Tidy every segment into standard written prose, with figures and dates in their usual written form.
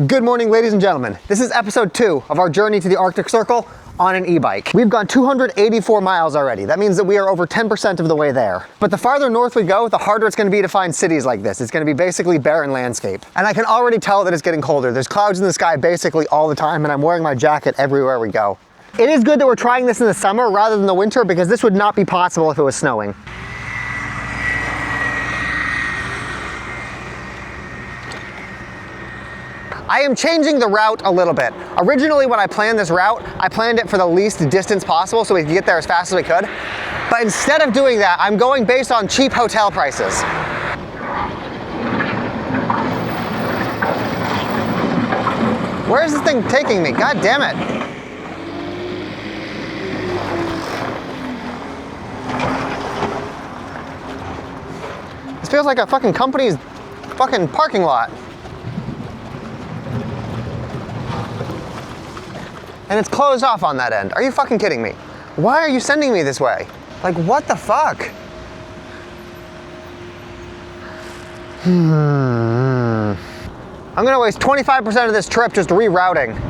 Good morning, ladies and gentlemen. This is episode 2 of our journey to the Arctic Circle on an e-bike. We've gone 284 miles already. That means that we are over 10% of the way there. But the farther north we go, the harder it's going to be to find cities like this. It's going to be basically barren landscape. And I can already tell that it's getting colder. There's clouds in the sky basically all the time, and I'm wearing my jacket everywhere we go. It is good that we're trying this in the summer rather than the winter, because this would not be possible if it was snowing. I am changing the route a little bit. Originally, when I planned this route, I planned it for the least distance possible so we could get there as fast as we could. But instead of doing that, I'm going based on cheap hotel prices. Where is this thing taking me? God damn it. This feels like a fucking company's fucking parking lot. And it's closed off on that end. Are you fucking kidding me? Why are you sending me this way? Like, what the fuck? I'm gonna waste 25% of this trip just rerouting.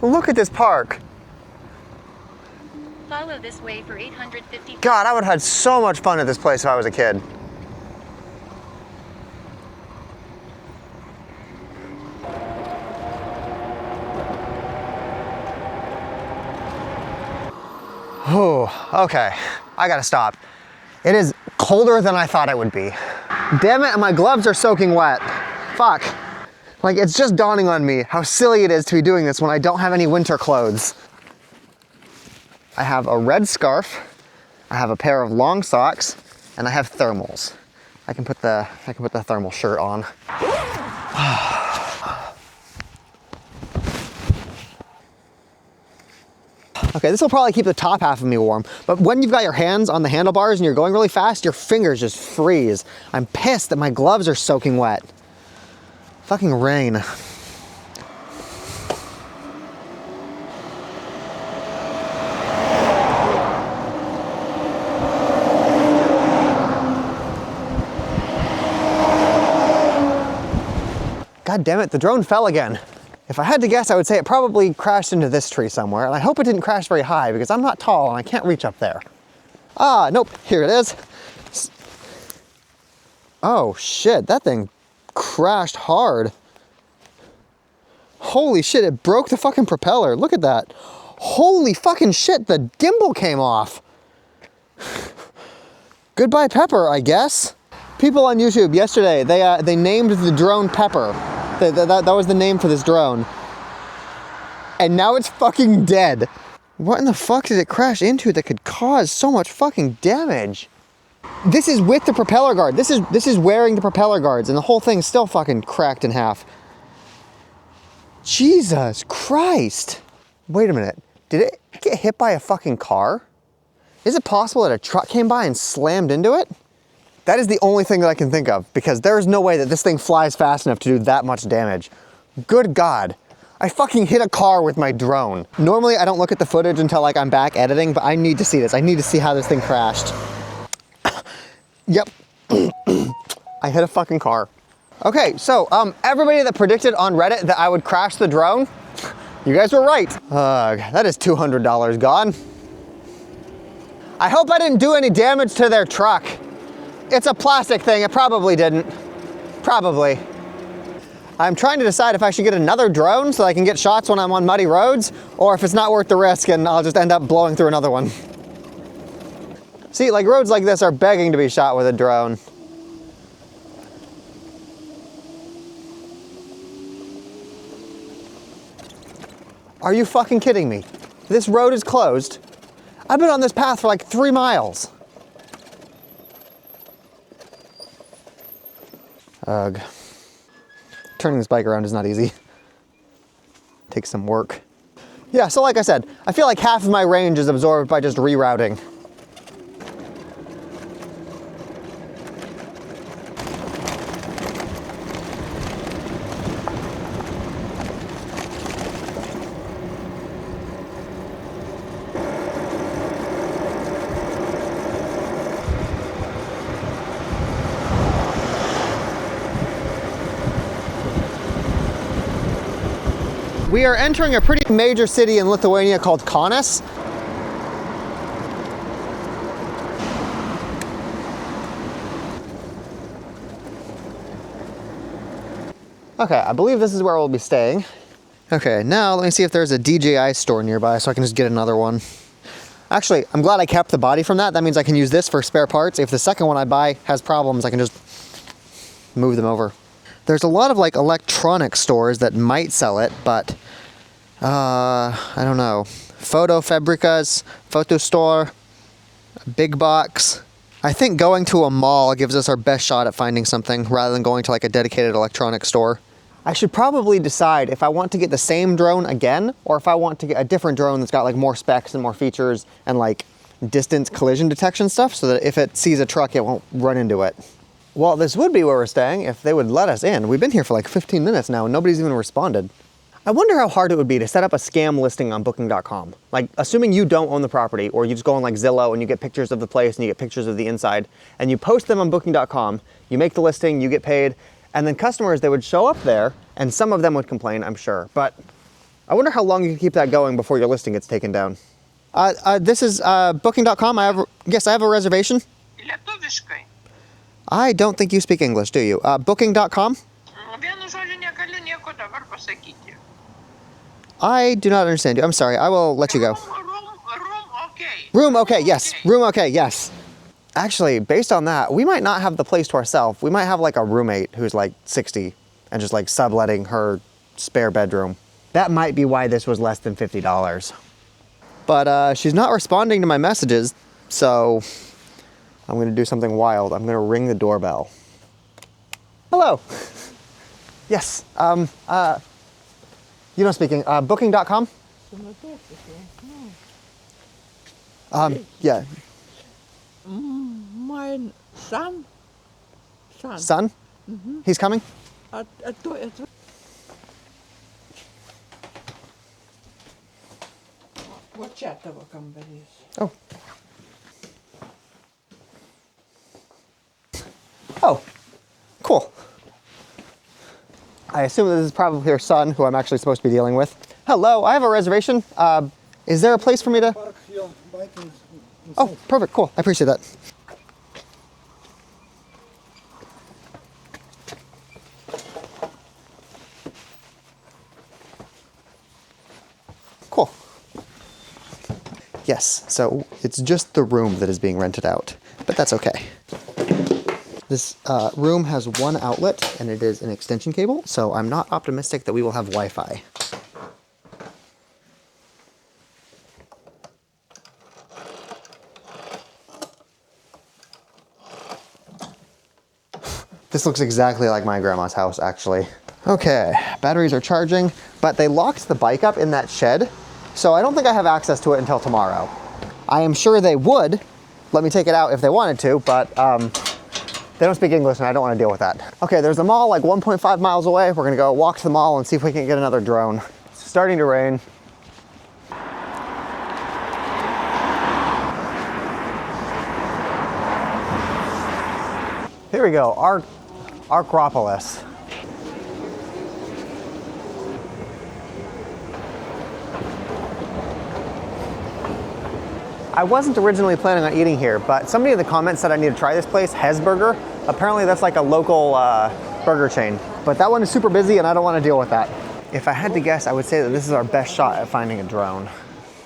Look at this park. Follow this way for 850. God, I would have had so much fun at this place if I was a kid. Oh, okay. I gotta stop. It is colder than I thought it would be. Damn it, and my gloves are soaking wet. Fuck. Like, it's just dawning on me how silly it is to be doing this when I don't have any winter clothes. I have a red scarf, I have a pair of long socks, and I have thermals. I can put the thermal shirt on. Okay, this will probably keep the top half of me warm, but when you've got your hands on the handlebars and you're going really fast, your fingers just freeze. I'm pissed that my gloves are soaking wet. Fucking rain. God damn it, the drone fell again. If I had to guess, I would say it probably crashed into this tree somewhere, and I hope it didn't crash very high because I'm not tall and I can't reach up there. Ah, nope, here it is. Oh shit, that thing crashed hard. Holy shit, it broke the fucking propeller. Look at that. Holy fucking shit, the gimbal came off. Goodbye Pepper, I guess. People on YouTube yesterday, they named the drone Pepper. That was the name for this drone. And now it's fucking dead. What in the fuck did it crash into that could cause so much fucking damage? This is with the propeller guard. This is wearing the propeller guards, and the whole thing's still fucking cracked in half. Jesus Christ. Wait a minute. Did it get hit by a fucking car? Is it possible that a truck came by and slammed into it? That is the only thing that I can think of, because there is no way that this thing flies fast enough to do that much damage. Good God. I fucking hit a car with my drone. Normally I don't look at the footage until like I'm back editing, but I need to see this. I need to see how this thing crashed. Yep. I hit a fucking car. Okay, so everybody that predicted on Reddit that I would crash the drone, you guys were right. That is $200 gone. I hope I didn't do any damage to their truck. It's a plastic thing, it probably didn't. Probably. I'm trying to decide if I should get another drone so I can get shots when I'm on muddy roads, or if it's not worth the risk and I'll just end up blowing through another one. See, like roads like this are begging to be shot with a drone. Are you fucking kidding me? This road is closed. I've been on this path for like 3 miles. Ugh. Turning this bike around is not easy. Takes some work. Yeah, so like I said, I feel like half of my range is absorbed by just rerouting. We are entering a pretty major city in Lithuania called Kaunas. Okay, I believe this is where we'll be staying. Okay, now let me see if there's a DJI store nearby so I can just get another one. Actually, I'm glad I kept the body from that. That means I can use this for spare parts. If the second one I buy has problems, I can just move them over. There's a lot of like electronic stores that might sell it, but I don't know. Photo Fabricas, Photo Store, Big Box. I think going to a mall gives us our best shot at finding something rather than going to like a dedicated electronic store. I should probably decide if I want to get the same drone again or if I want to get a different drone that's got like more specs and more features and like distance collision detection stuff so that if it sees a truck, it won't run into it. Well, this would be where we're staying if they would let us in. We've been here for like 15 minutes now and nobody's even responded. I wonder how hard it would be to set up a scam listing on booking.com. Like, assuming you don't own the property or you just go on like Zillow and you get pictures of the place and you get pictures of the inside and you post them on booking.com, you make the listing, you get paid, and then customers, they would show up there and some of them would complain, I'm sure. But I wonder how long you can keep that going before your listing gets taken down. This is booking.com. Yes, I have a reservation. I don't think you speak English, do you? Booking.com? I do not understand you. I'm sorry. I will let you go. Room okay, yes. Room okay, yes. Actually, based on that, we might not have the place to ourselves. We might have like a roommate who's like 60 and just like subletting her spare bedroom. That might be why this was less than $50. But she's not responding to my messages, so I'm gonna do something wild. I'm gonna ring the doorbell. Hello. Yes, you don't speak English. Booking.com? Yeah. My son. Son? Mm-hmm. He's coming? Oh. Oh, cool. I assume this is probably her son, who I'm actually supposed to be dealing with. Hello, I have a reservation. Is there a place for me to... Park your bike inside. Oh, perfect, cool. I appreciate that. Cool. Yes, so it's just the room that is being rented out, but that's okay. This room has one outlet and it is an extension cable, so I'm not optimistic that we will have Wi-Fi. This looks exactly like my grandma's house, actually. Okay, batteries are charging, but they locked the bike up in that shed, so I don't think I have access to it until tomorrow. I am sure they would let me take it out if they wanted to, but they don't speak English and I don't want to deal with that. Okay, there's a mall like 1.5 miles away. We're gonna go walk to the mall and see if we can get another drone. It's starting to rain. Here we go, Acropolis. I wasn't originally planning on eating here, but somebody in the comments said I need to try this place, Hesburger. Apparently that's like a local burger chain, but that one is super busy and I don't want to deal with that. If I had to guess, I would say that this is our best shot at finding a drone.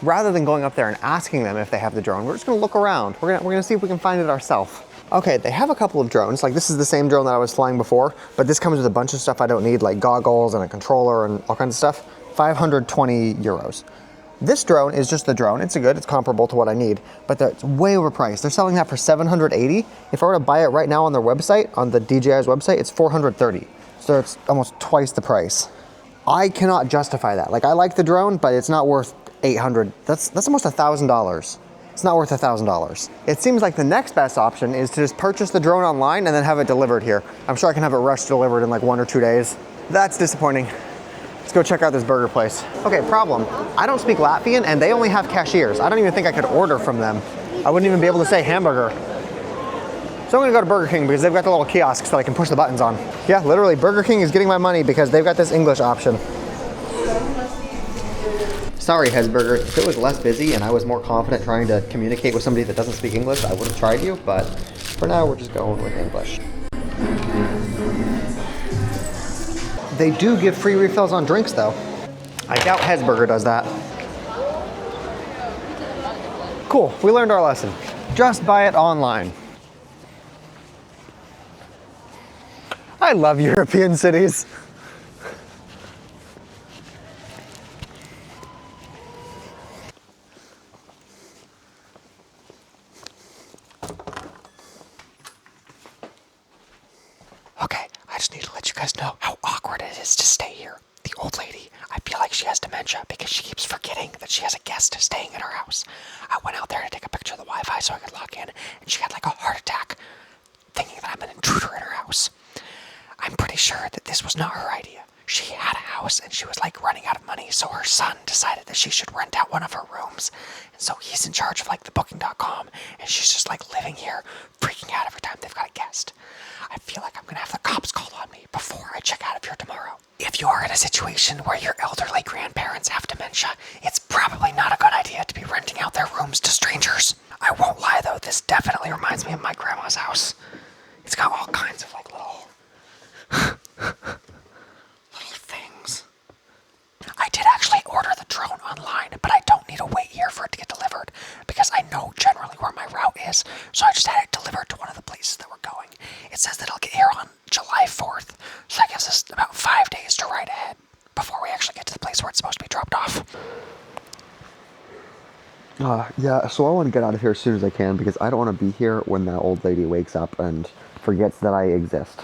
Rather than going up there and asking them if they have the drone, we're just gonna look around. We're gonna see if we can find it ourselves. Okay, they have a couple of drones. Like this is the same drone that I was flying before, but this comes with a bunch of stuff I don't need, like goggles and a controller and all kinds of stuff. 520 euros. This drone is just the drone. It's good, it's comparable to what I need, but it's way overpriced. They're selling that for $780. If I were to buy it right now on their website, on the DJI's website, it's $430. So it's almost twice the price. I cannot justify that. Like, I like the drone, but it's not worth $800. That's almost $1,000. It's not worth $1,000. It seems like the next best option is to just purchase the drone online and then have it delivered here. I'm sure I can have it rushed delivered in like 1 or 2 days. That's disappointing. Let's go check out this burger place. Okay, problem. I don't speak Latvian and they only have cashiers. I don't even think I could order from them. I wouldn't even be able to say hamburger. So I'm gonna go to Burger King because they've got the little kiosks that I can push the buttons on. Yeah, literally Burger King is getting my money because they've got this English option. Sorry, Hesburger, if it was less busy and I was more confident trying to communicate with somebody that doesn't speak English, I would have tried you, but for now we're just going with English. They do give free refills on drinks though. I doubt Hesburger does that. Cool, we learned our lesson. Just buy it online. I love European cities. Okay, I just need to let you guys know how awkward it is to stay here. The old lady, I feel like she has dementia because she keeps forgetting that she has a guest staying in her house. I went out there to take a picture of the Wi-Fi so I could log in, and she had like a heart attack, thinking that I'm an intruder in her house. I'm pretty sure that this was not her idea. She had a house and she was like running out of money, so her son decided that she should rent out one of her rooms. And so he's in charge of like the booking.com, and she's just like living here, freaking out every time they've got a guest. I feel like I'm gonna have the cops called on me before I check out of here tomorrow. If you are in a situation where your elderly grandparents have dementia, it's probably not a good idea to be renting out their rooms to strangers. I won't lie though, this definitely reminds me of my grandma's house. It's got all kinds of like little things. I did actually order the drone online, but I don't need to wait here for it to get delivered because I know generally where my route is, so I just had it delivered to one of the places that we're going. It says that it'll get here on July 4th, so that gives us about 5 days to ride ahead before we actually get to the place where it's supposed to be dropped off. Yeah, so I want to get out of here as soon as I can because I don't want to be here when that old lady wakes up and forgets that I exist.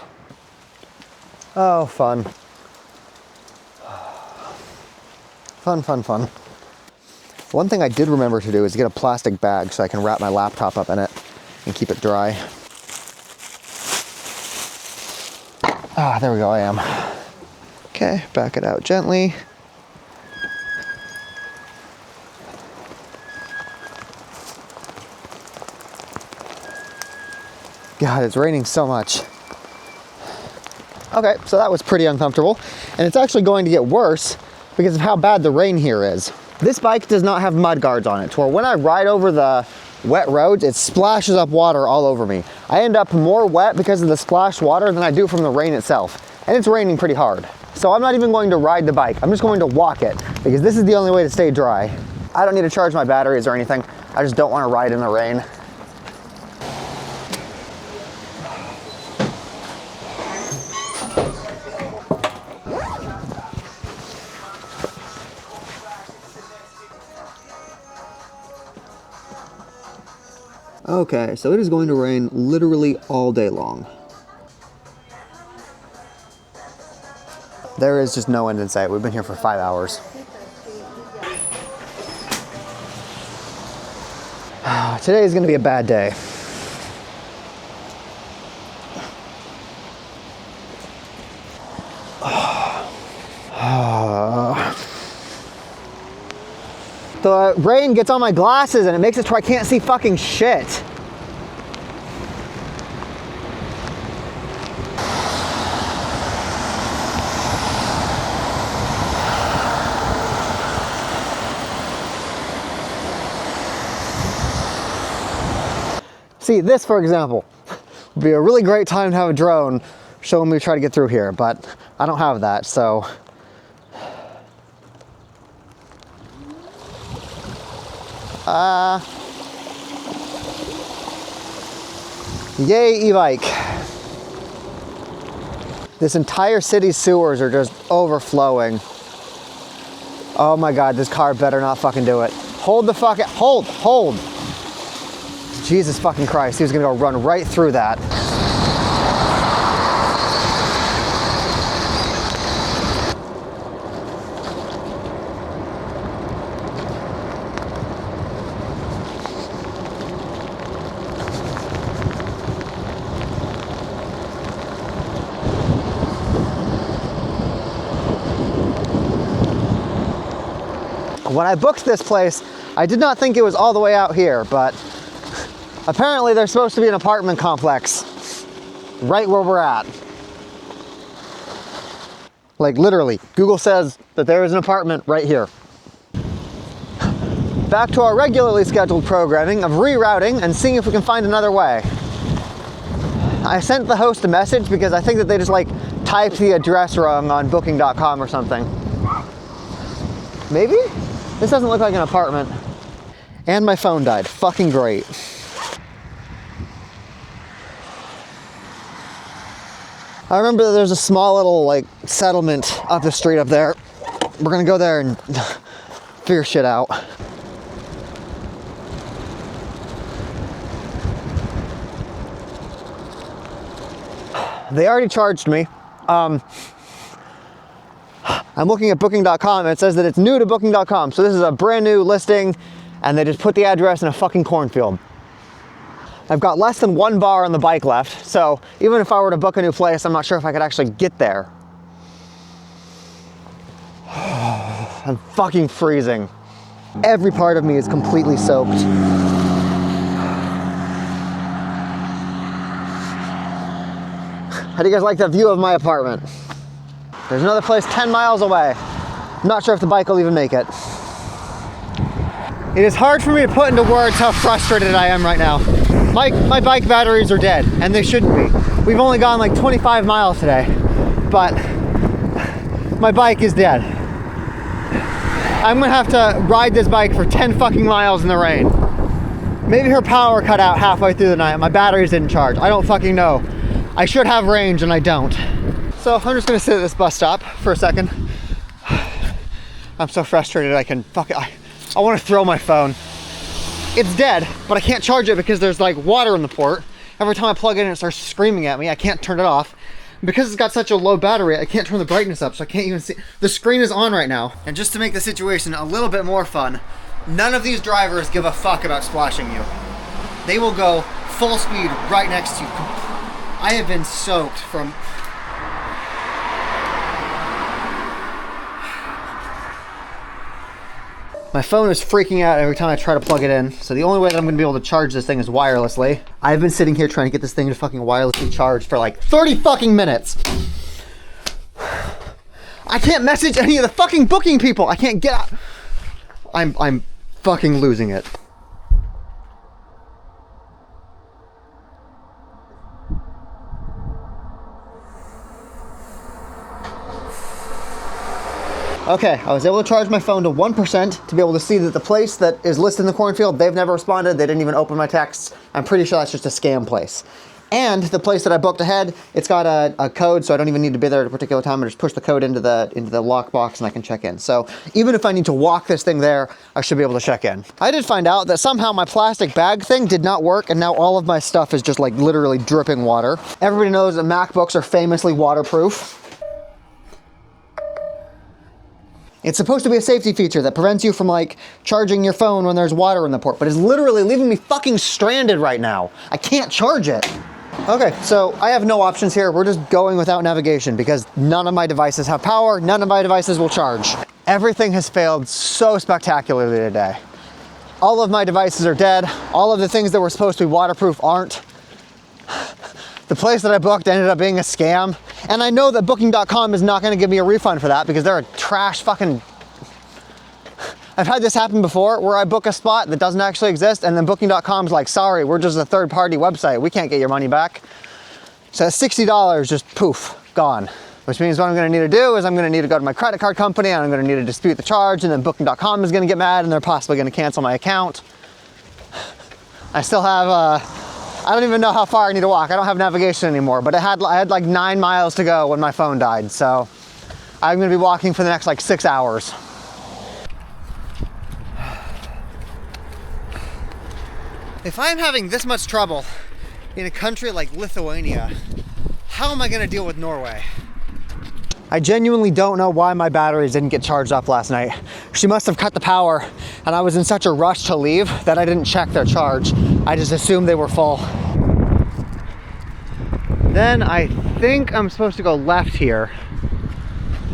Oh, fun. Fun. One thing I did remember to do is get a plastic bag so I can wrap my laptop up in it and keep it dry. Ah, there we go, I am. Okay, back it out gently. God, it's raining so much. Okay, so that was pretty uncomfortable, and it's actually going to get worse because of how bad the rain here is. This bike does not have mud guards on it, to where when I ride over the wet roads, it splashes up water all over me. I end up more wet because of the splashed water than I do from the rain itself, and it's raining pretty hard. So I'm not even going to ride the bike, I'm just going to walk it, because this is the only way to stay dry. I don't need to charge my batteries or anything, I just don't want to ride in the rain. Okay, so it is going to rain literally all day long. There is just no end in sight. We've been here for 5 hours. Today is going to be a bad day. The rain gets on my glasses and it makes it so I can't see fucking shit. See, this, for example, would be a really great time to have a drone showing me try to get through here, but I don't have that, so. Yay, e-bike. This entire city's sewers are just overflowing. Oh my God, this car better not fucking do it. Hold the fuck, hold. Jesus fucking Christ, he was gonna go run right through that. When I booked this place, I did not think it was all the way out here, but apparently there's supposed to be an apartment complex right where we're at. Like literally, Google says that there is an apartment right here. Back to our regularly scheduled programming of rerouting and seeing if we can find another way. I sent the host a message because I think that they just like typed the address wrong on booking.com or something. Maybe? This doesn't look like an apartment. And my phone died. Fucking great. I remember that there's a small little like settlement up the street up there. We're gonna go there and figure shit out. They already charged me. I'm looking at booking.com and it says that it's new to booking.com. So this is a brand new listing and they just put the address in a fucking cornfield. I've got less than 1 bar on the bike left. So even if I were to book a new place, I'm not sure if I could actually get there. I'm fucking freezing. Every part of me is completely soaked. How do you guys like the view of my apartment? There's another place 10 miles away. I'm not sure if the bike will even make it. It is hard for me to put into words how frustrated I am right now. My bike batteries are dead, and they shouldn't be. We've only gone like 25 miles today, but my bike is dead. I'm gonna have to ride this bike for 10 fucking miles in the rain. Maybe her power cut out halfway through the night. My batteries didn't charge. I don't fucking know. I should have range and I don't. So I'm just gonna sit at this bus stop for a second. I'm so frustrated I wanna throw my phone. It's dead, but I can't charge it because there's like water in the port. Every time I plug it in, it starts screaming at me. I can't turn it off. Because it's got such a low battery, I can't turn the brightness up, so I can't even see. The screen is on right now. And just to make the situation a little bit more fun, none of these drivers give a fuck about splashing you. They will go full speed right next to you. I have been soaked from... My phone is freaking out every time I try to plug it in, so the only way that I'm going to be able to charge this thing is wirelessly. I've been sitting here trying to get this thing to fucking wirelessly charge for like 30 fucking minutes. I can't message any of the fucking booking people. I can't get out. I'm fucking losing it. Okay, I was able to charge my phone to 1% to be able to see that the place that is listed in the cornfield, they've never responded. They didn't even open my texts. I'm pretty sure that's just a scam place. And the place that I booked ahead, it's got a code, so I don't even need to be there at a particular time. I just push the code into the lockbox and I can check in. So even if I need to walk this thing there, I should be able to check in. I did find out that somehow my plastic bag thing did not work, and now all of my stuff is just like literally dripping water. Everybody knows that MacBooks are famously waterproof. It's supposed to be a safety feature that prevents you from like charging your phone when there's water in the port, but it's literally leaving me fucking stranded right now. I can't charge it. Okay, so I have no options here. We're just going without navigation because none of my devices have power. None of my devices will charge. Everything has failed so spectacularly today. All of my devices are dead. All of the things that were supposed to be waterproof aren't. The place that I booked ended up being a scam. And I know that booking.com is not gonna give me a refund for that because they're a trash fucking... I've had this happen before where I book a spot that doesn't actually exist and then booking.com's like, sorry, we're just a third-party website. We can't get your money back. So $60 just poof, gone. Which means what I'm gonna need to do is I'm gonna need to go to my credit card company and I'm gonna need to dispute the charge, and then booking.com is gonna get mad and they're possibly gonna cancel my account. I still have, I don't even know how far I need to walk. I don't have navigation anymore, but I had like 9 miles to go when my phone died. So I'm gonna be walking for the next like 6 hours. If I'm having this much trouble in a country like Lithuania, how am I gonna deal with Norway? I genuinely don't know why my batteries didn't get charged up last night. She must have cut the power, and I was in such a rush to leave that I didn't check their charge. I just assumed they were full. Then I think I'm supposed to go left here.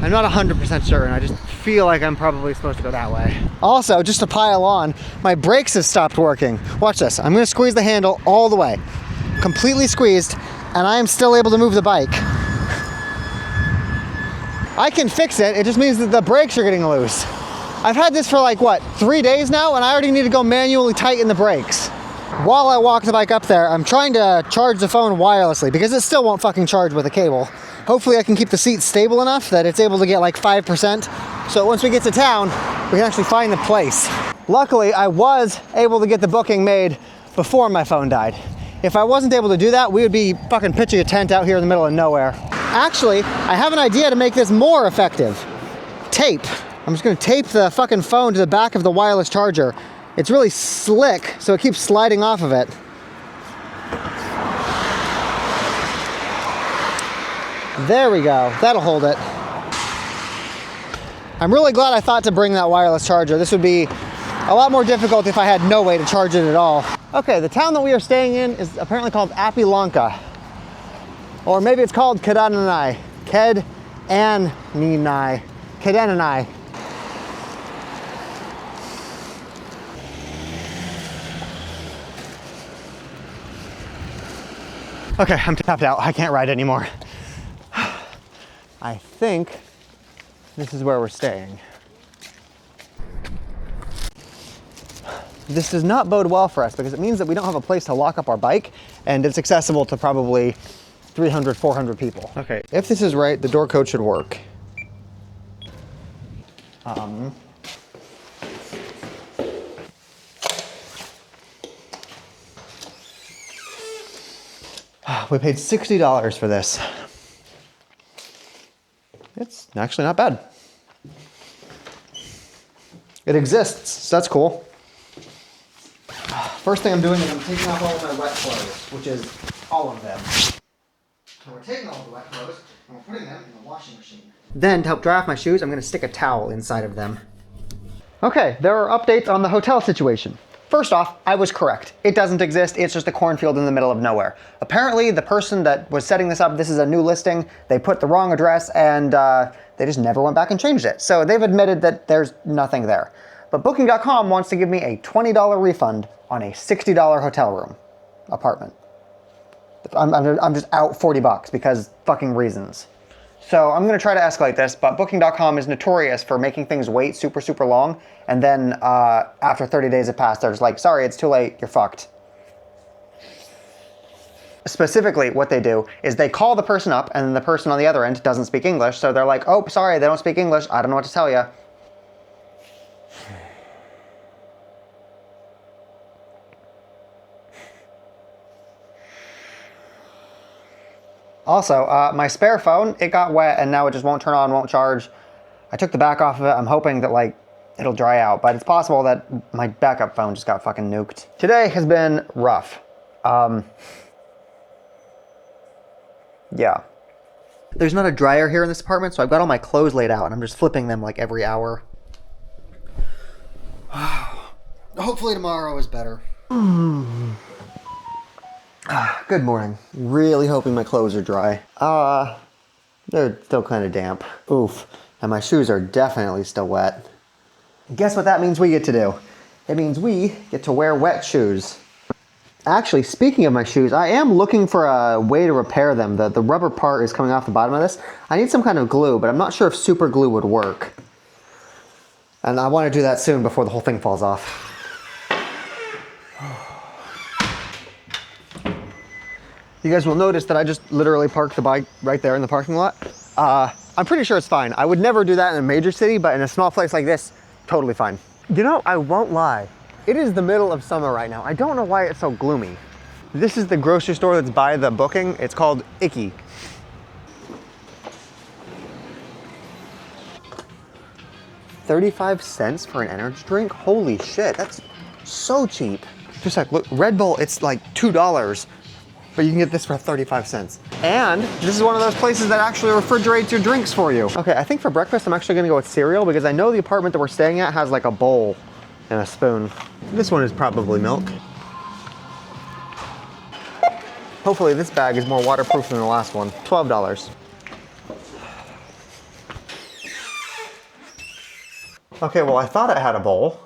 I'm not 100% certain, I just feel like I'm probably supposed to go that way. Also, just to pile on, my brakes have stopped working. Watch this, I'm gonna squeeze the handle all the way. Completely squeezed, and I am still able to move the bike. I can fix it, it just means that the brakes are getting loose. I've had this for like, what, 3 days now, and I already need to go manually tighten the brakes. While I walk the bike up there, I'm trying to charge the phone wirelessly because it still won't fucking charge with a cable. Hopefully I can keep the seat stable enough that it's able to get like 5%. So once we get to town, we can actually find the place. Luckily, I was able to get the booking made before my phone died. If I wasn't able to do that, we would be fucking pitching a tent out here in the middle of nowhere. Actually, I have an idea to make this more effective. Tape. I'm just gonna tape the fucking phone to the back of the wireless charger. It's really slick, so it keeps sliding off of it. There we go, that'll hold it. I'm really glad I thought to bring that wireless charger. This would be a lot more difficult if I had no way to charge it at all. Okay, the town that we are staying in is apparently called Appilanka. Or maybe it's called Kedananai. Kedananai. Kedananai. Okay, I'm tapped out. I can't ride anymore. I think this is where we're staying. This does not bode well for us because it means that we don't have a place to lock up our bike, and it's accessible to probably 300, 400 people. Okay, if this is right, the door code should work. We paid $60 for this. It's actually not bad. It exists, so that's cool. First thing I'm doing is I'm taking off all of my wet clothes, which is all of them. So we're taking all of the wet clothes and we're putting them in the washing machine. Then to help dry off my shoes, I'm gonna stick a towel inside of them. Okay, there are updates on the hotel situation. First off, I was correct. It doesn't exist, it's just a cornfield in the middle of nowhere. Apparently the person that was setting this up, this is a new listing, they put the wrong address and they just never went back and changed it. So they've admitted that there's nothing there. But Booking.com wants to give me a $20 refund on a $60 hotel room apartment. I'm just out 40 bucks because fucking reasons. So I'm gonna try to escalate this, but Booking.com is notorious for making things wait super, super long, and then after 30 days have passed, they're just like, sorry, it's too late, you're fucked. Specifically, what they do is they call the person up, and the person on the other end doesn't speak English, so they're like, oh, sorry, they don't speak English, I don't know what to tell you. Also, my spare phone, it got wet and now it just won't turn on, won't charge. I took the back off of it. I'm hoping that like it'll dry out, but it's possible that my backup phone just got fucking nuked. Today has been rough. Yeah. There's not a dryer here in this apartment, so I've got all my clothes laid out and I'm just flipping them like every hour. Hopefully tomorrow is better. Good morning. Really hoping my clothes are dry. They're still kind of damp. Oof. And my shoes are definitely still wet. Guess what that means we get to do? It means we get to wear wet shoes. Actually, speaking of my shoes, I am looking for a way to repair them. The rubber part is coming off the bottom of this. I need some kind of glue, but I'm not sure if super glue would work. And I want to do that soon before the whole thing falls off. You guys will notice that I just literally parked the bike right there in the parking lot. I'm pretty sure it's fine. I would never do that in a major city, but in a small place like this, totally fine. You know, I won't lie. It is the middle of summer right now. I don't know why it's so gloomy. This is the grocery store that's by the booking. It's called Icky. $0.35 for an energy drink? Holy shit, that's so cheap. Just like, look, Red Bull, it's like $2, but you can get this for 35 cents. And this is one of those places that actually refrigerates your drinks for you. Okay, I think for breakfast, I'm actually gonna go with cereal because I know the apartment that we're staying at has like a bowl and a spoon. This one is probably milk. Hopefully this bag is more waterproof than the last one. $12. Okay, well, I thought it had a bowl.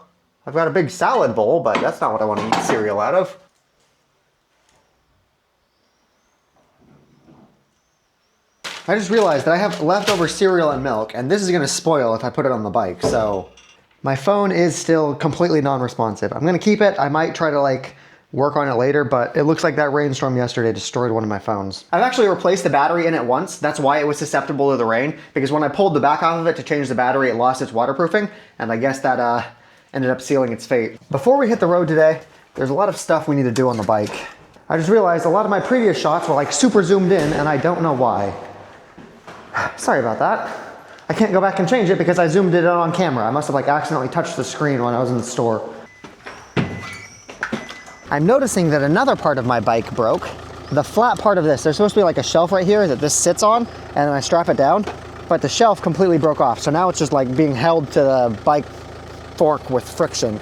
I've got a big salad bowl, but that's not what I want to eat cereal out of. I just realized that I have leftover cereal and milk, and this is gonna spoil if I put it on the bike, so. My phone is still completely non-responsive. I'm gonna keep it. I might try to like work on it later, but it looks like that rainstorm yesterday destroyed one of my phones. I've actually replaced the battery in it once. That's why it was susceptible to the rain, because when I pulled the back off of it to change the battery, it lost its waterproofing, and I guess that ended up sealing its fate. Before we hit the road today, there's a lot of stuff we need to do on the bike. I just realized a lot of my previous shots were like super zoomed in, and I don't know why. Sorry about that. I can't go back and change it because I zoomed it in on camera. I must have like accidentally touched the screen when I was in the store. I'm noticing that another part of my bike broke. The flat part of this, there's supposed to be like a shelf right here that this sits on, and then I strap it down, but the shelf completely broke off. So now it's just like being held to the bike fork with friction.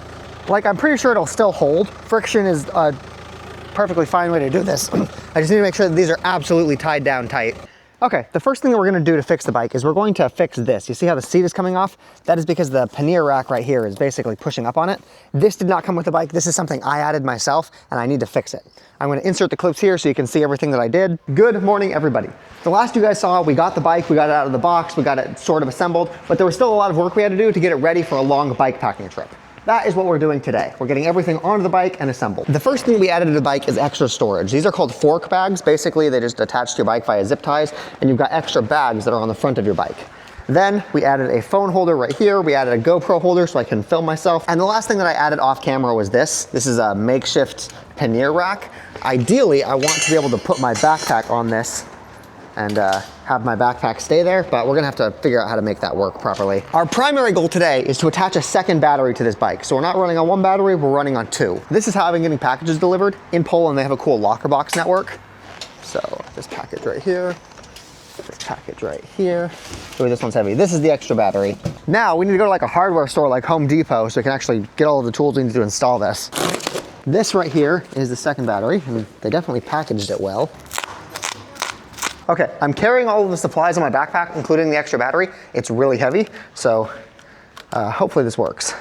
Like, I'm pretty sure it'll still hold. Friction is a perfectly fine way to do this. I just need to make sure that these are absolutely tied down tight. Okay, the first thing that we're gonna do to fix the bike is we're going to fix this. You see how the seat is coming off? That is because the pannier rack right here is basically pushing up on it. This did not come with the bike. This is something I added myself, and I need to fix it. I'm gonna insert the clips here so you can see everything that I did. Good morning, everybody. The last you guys saw, we got the bike, we got it out of the box, we got it sort of assembled, but there was still a lot of work we had to do to get it ready for a long bike packing trip. That is what we're doing today. We're getting everything onto the bike and assembled. The first thing we added to the bike is extra storage. These are called fork bags. Basically, they just attach to your bike via zip ties, and you've got extra bags that are on the front of your bike. Then we added a phone holder right here. We added a GoPro holder so I can film myself. And the last thing that I added off camera was this. This is a makeshift pannier rack. Ideally, I want to be able to put my backpack on this and have my backpack stay there, but we're gonna have to figure out how to make that work properly. Our primary goal today is to attach a second battery to this bike. So we're not running on one battery, we're running on two. This is how I've been getting packages delivered. In Poland, they have a cool locker box network. So this package right here, this package right here. Ooh, this one's heavy. This is the extra battery. Now we need to go to like a hardware store like Home Depot so we can actually get all of the tools we need to install this. This right here is the second battery, and they definitely packaged it well. Okay, I'm carrying all of the supplies in my backpack, including the extra battery. It's really heavy, so hopefully this works.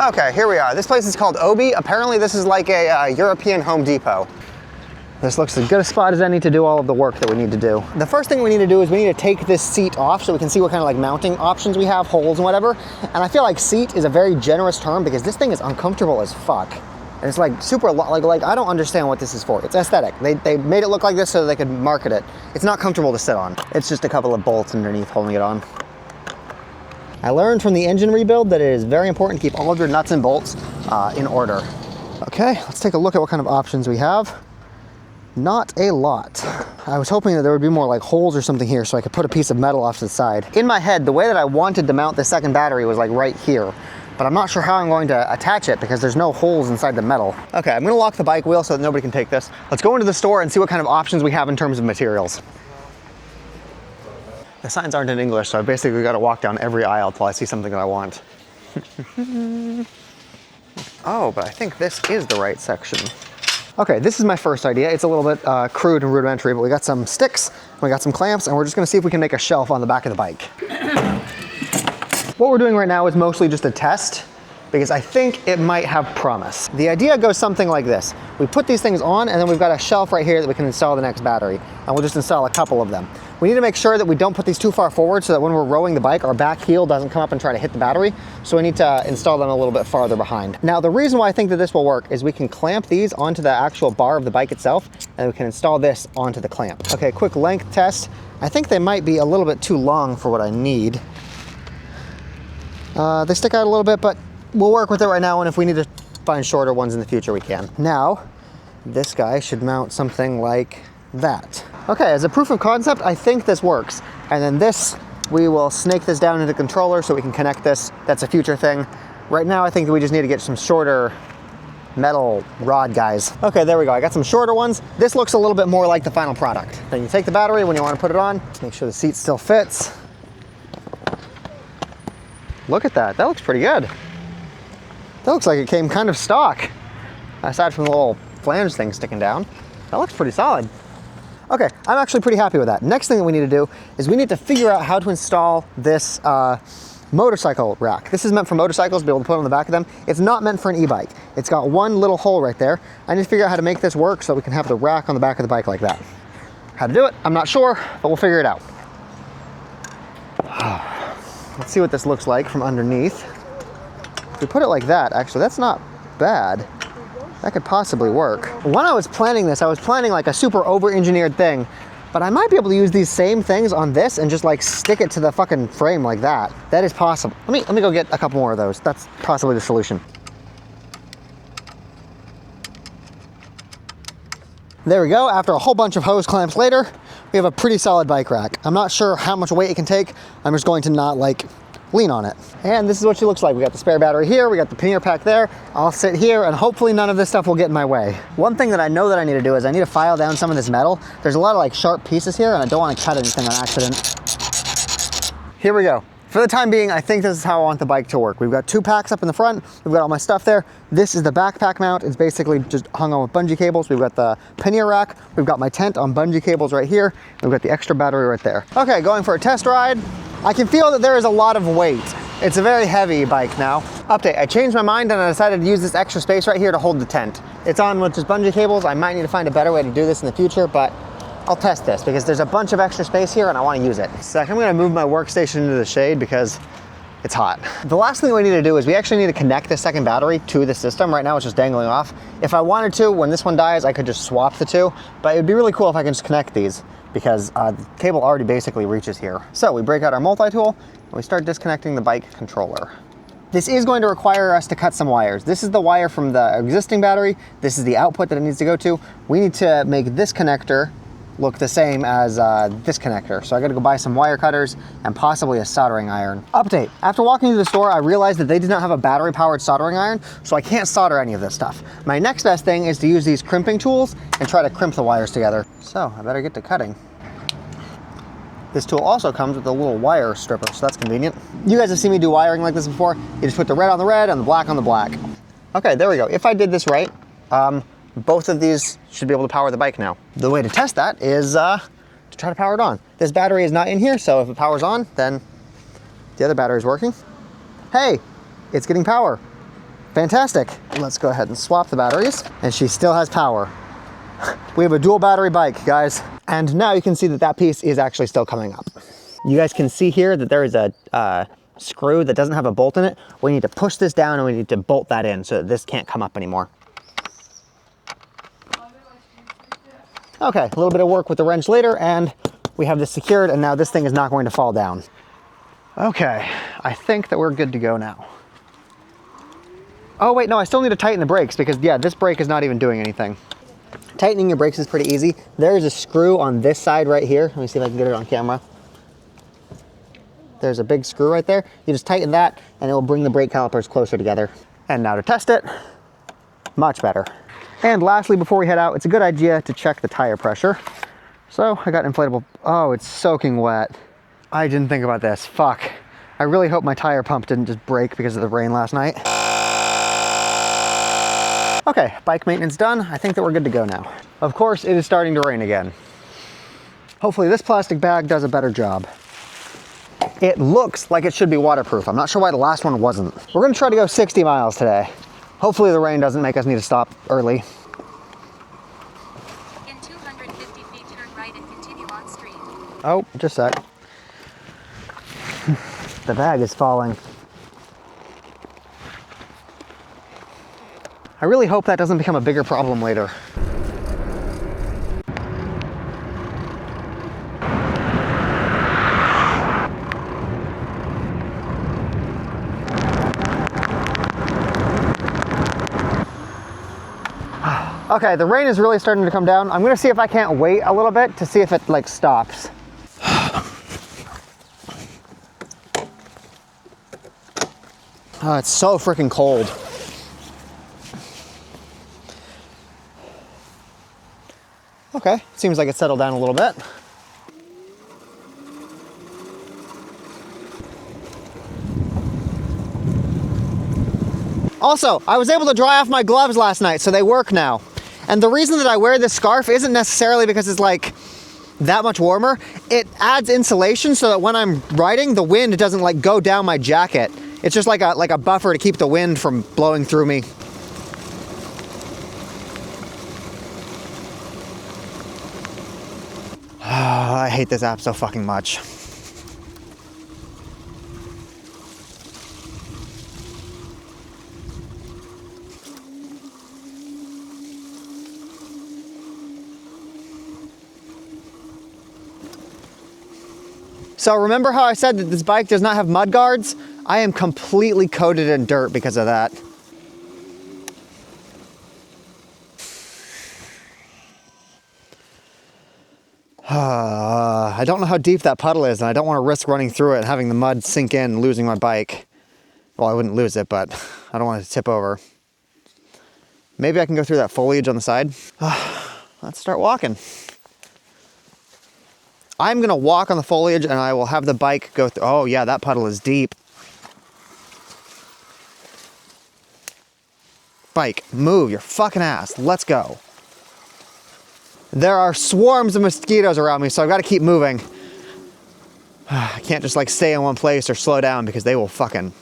Okay, here we are. This place is called Obi. Apparently this is like a European Home Depot. This looks as good a spot as any to do all of the work that we need to do. The first thing we need to do is we need to take this seat off so we can see what kind of like mounting options we have, holes and whatever. And I feel like seat is a very generous term because this thing is uncomfortable as fuck. And it's like super, like I don't understand what this is for. It's aesthetic. They made it look like this so they could market it. It's not comfortable to sit on. It's just a couple of bolts underneath holding it on. I learned from the engine rebuild that it is very important to keep all of your nuts and bolts in order. Okay, let's take a look at what kind of options we have. Not a lot. I was hoping that there would be more like holes or something here so I could put a piece of metal off to the side. In my head, the way that I wanted to mount the second battery was like right here, but I'm not sure how I'm going to attach it because there's no holes inside the metal. Okay, I'm gonna lock the bike wheel so that nobody can take this. Let's go into the store and see what kind of options we have in terms of materials. The signs aren't in English, so I basically got to walk down every aisle till I see something that I want. Oh, but I think this is the right section. Okay, this is my first idea. It's a little bit crude and rudimentary, but we got some sticks, we got some clamps, and we're just gonna see if we can make a shelf on the back of the bike. What we're doing right now is mostly just a test, because I think it might have promise. The idea goes something like this. We put these things on, and then we've got a shelf right here that we can install the next battery, and we'll just install a couple of them. We need to make sure that we don't put these too far forward so that when we're rowing the bike, our back heel doesn't come up and try to hit the battery. So we need to install them a little bit farther behind. Now, the reason why I think that this will work is we can clamp these onto the actual bar of the bike itself, and we can install this onto the clamp. Okay, quick length test. I think they might be a little bit too long for what I need. They stick out a little bit, but we'll work with it right now, and if we need to find shorter ones in the future, we can. Now, this guy should mount something like that. Okay, as a proof of concept, I think this works. And then this we will snake this down into the controller so we can connect this. That's a future thing. Right now, I think that we just need to get some shorter metal rod guys. Okay, there we go. I got some shorter ones. This looks a little bit more like the final product. Then you take the battery when you want to put it on, make sure the seat still fits. Look at that. That looks pretty good. That looks like it came kind of stock, aside from the little flange thing sticking down. That looks pretty solid. Okay, I'm actually pretty happy with that. Next thing that we need to do is we need to figure out how to install this motorcycle rack. This is meant for motorcycles to be able to put on the back of them. It's not meant for an e-bike. It's got one little hole right there. I need to figure out how to make this work so we can have the rack on the back of the bike like that. How to do it, I'm not sure, but we'll figure it out. Let's see what this looks like from underneath. If we put it like that, actually, that's not bad. That could possibly work. When I was planning this, I was planning like a super over-engineered thing, but I might be able to use these same things on this and just like stick it to the fucking frame like that. That is possible. Let me go get a couple more of those. That's possibly the solution. There we go. After a whole bunch of hose clamps later, we have a pretty solid bike rack. I'm not sure how much weight it can take. I'm just going to not like lean on it. And this is what she looks like. We got the spare battery here, we got the pannier pack there. I'll sit here and hopefully none of this stuff will get in my way. One thing that I know that I need to do is I need to file down some of this metal. There's a lot of like sharp pieces here and I don't want to cut anything on accident. Here we go. For the time being, I think this is how I want the bike to work. We've got 2 packs up in the front. We've got all my stuff there. This is the backpack mount. It's basically just hung on with bungee cables. We've got the pannier rack. We've got my tent on bungee cables right here. We've got the extra battery right there. Okay, going for a test ride. I can feel that there is a lot of weight. It's a very heavy bike now. Update, I changed my mind and I decided to use this extra space right here to hold the tent. It's on with just bungee cables. I might need to find a better way to do this in the future, but I'll test this because there's a bunch of extra space here and I want to use it. So I'm gonna move my workstation into the shade because it's hot. The last thing we need to do is we actually need to connect the second battery to the system. Right now it's just dangling off. If I wanted to, when this one dies, I could just swap the two, but it'd be really cool if I can just connect these because the cable already basically reaches here. So we break out our multi-tool and we start disconnecting the bike controller. This is going to require us to cut some wires. This is the wire from the existing battery. This is the output that it needs to go to. We need to make this connector look the same as this connector. So I gotta go buy some wire cutters and possibly a soldering iron. Update, after walking to the store, I realized that they did not have a battery powered soldering iron, so I can't solder any of this stuff. My next best thing is to use these crimping tools and try to crimp the wires together. So I better get to cutting. This tool also comes with a little wire stripper, so that's convenient. You guys have seen me do wiring like this before. You just put the red on the red and the black on the black. Okay, there we go. If I did this right, both of these should be able to power the bike now. The way to test that is to try to power it on. This battery is not in here, so if it powers on, then the other battery is working. Hey, it's getting power. Fantastic. Let's go ahead and swap the batteries, and she still has power. We have a dual battery bike, guys. And now you can see that that piece is actually still coming up. You guys can see here that there is a screw that doesn't have a bolt in it. We need to push this down and we need to bolt that in so that this can't come up anymore. Okay, a little bit of work with the wrench later and we have this secured and now this thing is not going to fall down. Okay, I think that we're good to go now. Oh wait, no, I still need to tighten the brakes because yeah, this brake is not even doing anything. Tightening your brakes is pretty easy. There's a screw on this side right here. Let me see if I can get it on camera. There's a big screw right there. You just tighten that and it will bring the brake calipers closer together. And now to test it, much better. And lastly, before we head out, it's a good idea to check the tire pressure. So I got inflatable, oh, it's soaking wet. I didn't think about this, fuck. I really hope my tire pump didn't just break because of the rain last night. Okay, bike maintenance done. I think that we're good to go now. Of course, it is starting to rain again. Hopefully this plastic bag does a better job. It looks like it should be waterproof. I'm not sure why the last one wasn't. We're gonna try to go 60 miles today. Hopefully the rain doesn't make us need to stop early. In 250 feet, turn right and continue on street. Oh, just a sec. The bag is falling. I really hope that doesn't become a bigger problem later. Okay, the rain is really starting to come down. I'm gonna see if I can't wait a little bit to see if it like stops. Oh, it's so freaking cold. Okay, seems like it settled down a little bit. Also, I was able to dry off my gloves last night, so they work now. And the reason that I wear this scarf isn't necessarily because it's like that much warmer. It adds insulation so that when I'm riding, the wind doesn't like go down my jacket. It's just like a buffer to keep the wind from blowing through me. I hate this app so fucking much. So remember how I said that this bike does not have mud guards? I am completely coated in dirt because of that. I don't know how deep that puddle is, and I don't want to risk running through it and having the mud sink in and losing my bike. Well, I wouldn't lose it, but I don't want it to tip over. Maybe I can go through that foliage on the side. Let's start walking. I'm gonna walk on the foliage and I will have the bike go through. Oh yeah, that puddle is deep. Bike, move your fucking ass. Let's go. There are swarms of mosquitoes around me, so I've got to keep moving. I can't just like stay in one place or slow down because they will fucking...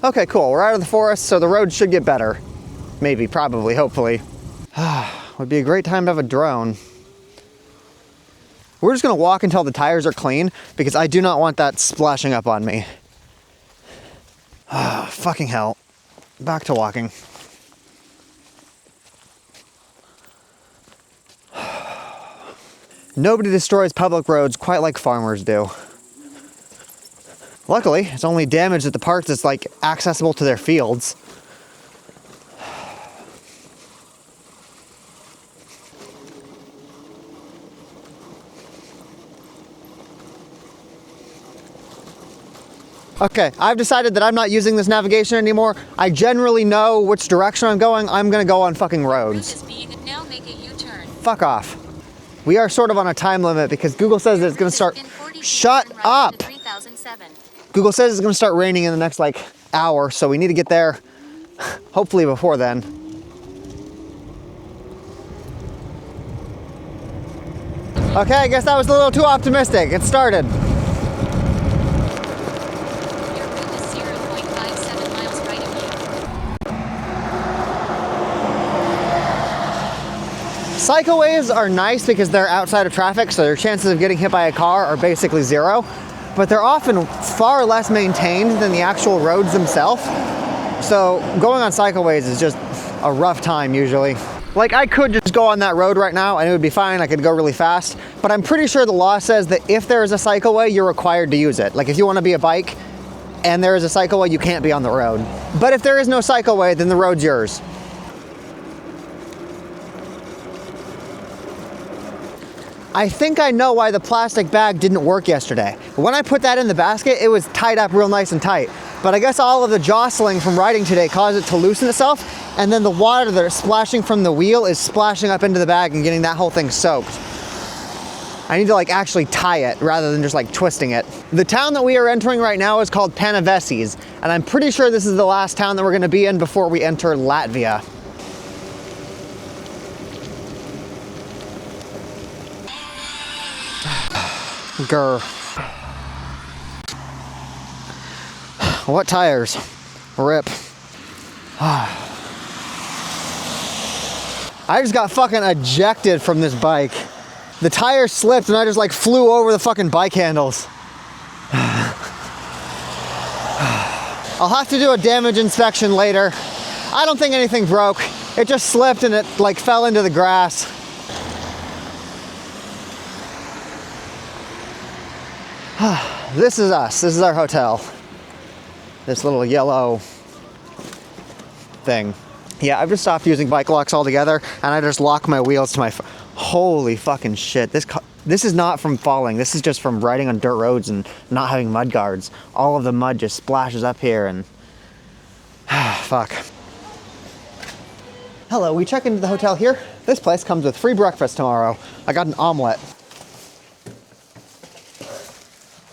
Okay, cool. We're out of the forest, so the road should get better. Maybe, probably, hopefully. Would be a great time to have a drone. We're just gonna walk until the tires are clean because I do not want that splashing up on me. Fucking hell. Back to walking. Nobody destroys public roads quite like farmers do. Luckily, it's only damage at the parts that's like accessible to their fields. Okay, I've decided that I'm not using this navigation anymore. I generally know which direction I'm going. I'm gonna go on fucking roads. Now make a U-turn. Fuck off. We are sort of on a time limit because Google says that it's gonna start... Shut up! Google says it's gonna start raining in the next like hour, so we need to get there hopefully before then. Okay, I guess that was a little too optimistic. It started. Cycleways are nice because they're outside of traffic, so their chances of getting hit by a car are basically zero, but they're often far less maintained than the actual roads themselves. So going on cycleways is just a rough time usually. Like I could just go on that road right now and it would be fine, I could go really fast, but I'm pretty sure the law says that if there is a cycleway, you're required to use it. Like if you want to be a bike and there is a cycleway, you can't be on the road. But if there is no cycleway, then the road's yours. I think I know why the plastic bag didn't work yesterday. When I put that in the basket, it was tied up real nice and tight. But I guess all of the jostling from riding today caused it to loosen itself, and then the water that is splashing from the wheel is splashing up into the bag and getting that whole thing soaked. I need to like actually tie it rather than just like twisting it. The town that we are entering right now is called Panavesis, and I'm pretty sure this is the last town that we're gonna be in before we enter Latvia. Grr. What tires? Rip. I just got fucking ejected from this bike. The tire slipped and I just like flew over the fucking bike handles. I'll have to do a damage inspection later. I don't think anything broke. It just slipped and it like fell into the grass. This is us. This is our hotel. This little yellow thing. Yeah, I've just stopped using bike locks altogether, and I just lock my wheels to my... Holy fucking shit. This is not from falling. This is just from riding on dirt roads and not having mud guards. All of the mud just splashes up here, and fuck. Hello, we check into the hotel here. This place comes with free breakfast tomorrow. I got an omelet.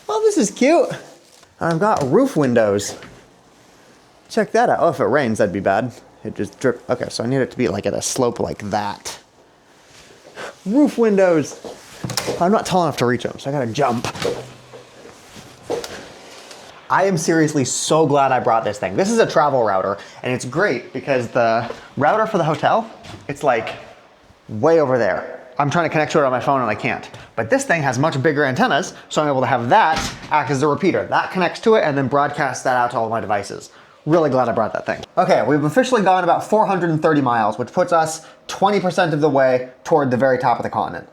Oh, this is cute. I've got roof windows. Check that out. Oh, if it rains, that'd be bad. It just drip. Okay, so I need it to be like at a slope like that. Roof windows. I'm not tall enough to reach them, so I gotta jump. I am seriously so glad I brought this thing. This is a travel router, and it's great because the router for the hotel, it's like way over there. I'm trying to connect to it on my phone and I can't. But this thing has much bigger antennas, so I'm able to have that act as a repeater. That connects to it and then broadcasts that out to all my devices. Really glad I brought that thing. Okay, we've officially gone about 430 miles, which puts us 20% of the way toward the very top of the continent.